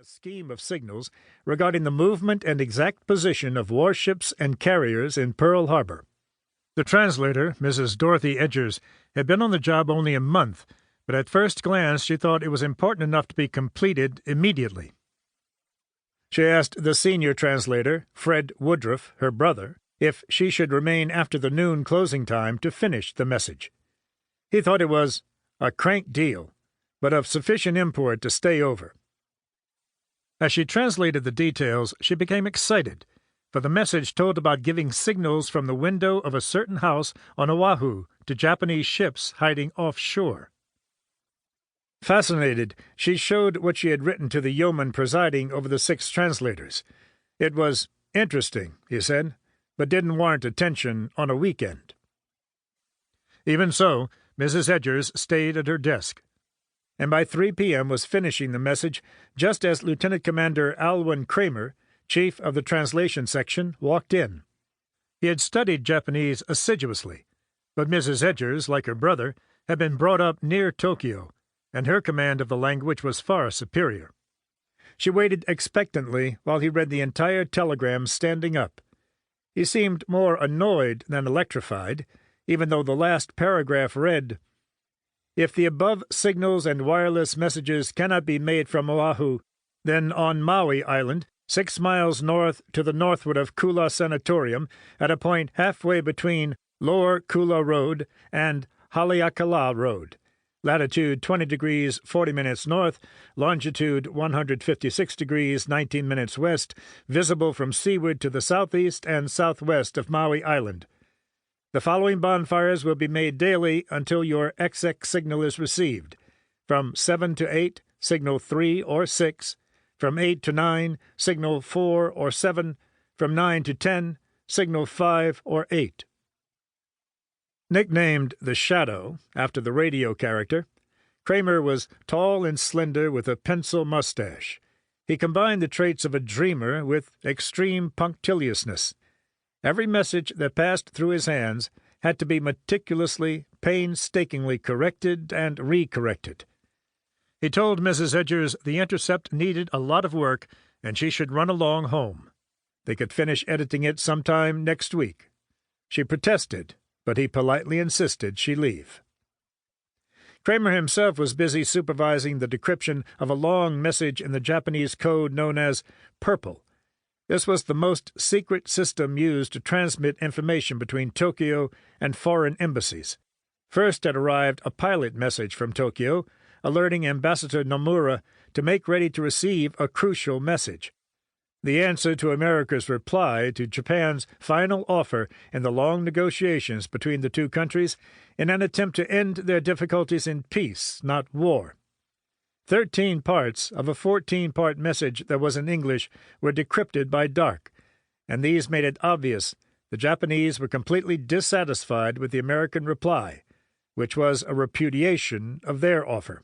scheme of signals regarding the movement and exact position of warships and carriers in Pearl Harbor. The translator, Mrs. Dorothy Edgers, had been on the job only a month, but at first glance she thought it was important enough to be completed immediately. She asked the senior translator, Fred Woodruff, her brother, if she should remain after the noon closing time to finish the message. He thought it was a crank deal, but of sufficient import to stay over. As she translated the details, she became excited, for the message told about giving signals from the window of a certain house on Oahu to Japanese ships hiding offshore. Fascinated, she showed what she had written to the yeoman presiding over the 6 translators. It was interesting, he said, but didn't warrant attention on a weekend. Even so, Mrs. Edgers stayed at her desk, and by 3 p.m. was finishing the message just as Lieutenant Commander Alwyn Kramer, chief of the translation section, walked in. He had studied Japanese assiduously, but Mrs. Edgers, like her brother, had been brought up near Tokyo, and her command of the language was far superior. She waited expectantly while he read the entire telegram standing up. He seemed more annoyed than electrified, even though the last paragraph read, "If the above signals and wireless messages cannot be made from Oahu, then on Maui Island, 6 miles north to the northward of Kula Sanatorium, at a point halfway between Lower Kula Road and Haleakala Road, latitude 20 degrees 40 minutes north, longitude 156 degrees 19 minutes west, visible from seaward to the southeast and southwest of Maui Island. The following bonfires will be made daily until your XX signal is received. From 7 to 8, signal 3 or 6. From 8 to 9, signal 4 or 7. From 9 to 10, signal 5 or 8. Nicknamed the Shadow, after the radio character, Kramer was tall and slender with a pencil mustache. He combined the traits of a dreamer with extreme punctiliousness. Every message that passed through his hands had to be meticulously, painstakingly corrected and recorrected. He told Mrs. Edgers the intercept needed a lot of work and she should run along home. They could finish editing it sometime next week. She protested, but he politely insisted she leave. Kramer himself was busy supervising the decryption of a long message in the Japanese code known as Purple. This was the most secret system used to transmit information between Tokyo and foreign embassies. First had arrived a pilot message from Tokyo, alerting Ambassador Nomura to make ready to receive a crucial message. The answer to America's reply to Japan's final offer in the long negotiations between the two countries in an attempt to end their difficulties in peace, not war. 13 parts of a 14-part message that was in English were decrypted by dark, and these made it obvious the Japanese were completely dissatisfied with the American reply, which was a repudiation of their offer.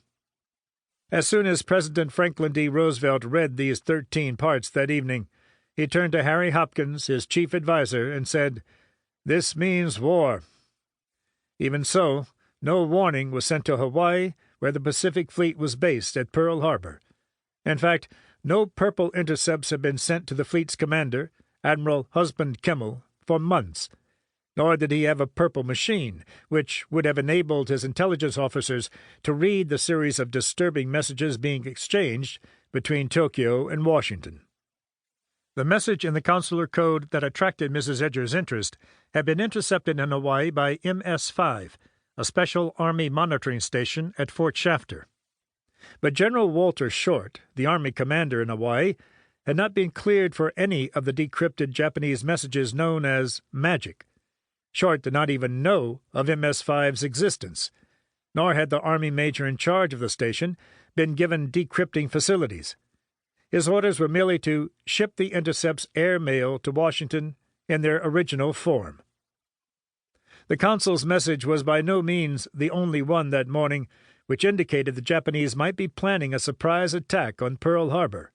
As soon as President Franklin D. Roosevelt read these 13 parts that evening, he turned to Harry Hopkins, his chief adviser, and said, "This means war." Even so, no warning was sent to Hawaii, where the Pacific Fleet was based at Pearl Harbor. In fact, no Purple intercepts had been sent to the fleet's commander, Admiral Husband Kimmel, for months, nor did he have a Purple machine, which would have enabled his intelligence officers to read the series of disturbing messages being exchanged between Tokyo and Washington. The message in the consular code that attracted Mrs. Edgers' interest had been intercepted in Hawaii by MS-5, a special Army monitoring station at Fort Shafter. But General Walter Short, the Army commander in Hawaii, had not been cleared for any of the decrypted Japanese messages known as magic. Short did not even know of MS-5's existence, nor had the Army major in charge of the station been given decrypting facilities. His orders were merely to ship the intercepts air mail to Washington in their original form. The consul's message was by no means the only one that morning which indicated the Japanese might be planning a surprise attack on Pearl Harbor.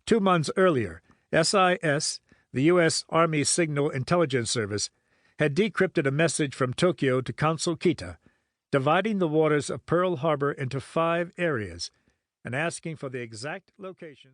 2 months earlier, SIS, the U.S. Army Signal Intelligence Service, had decrypted a message from Tokyo to Consul Kita, dividing the waters of Pearl Harbor into 5 areas and asking for the exact locations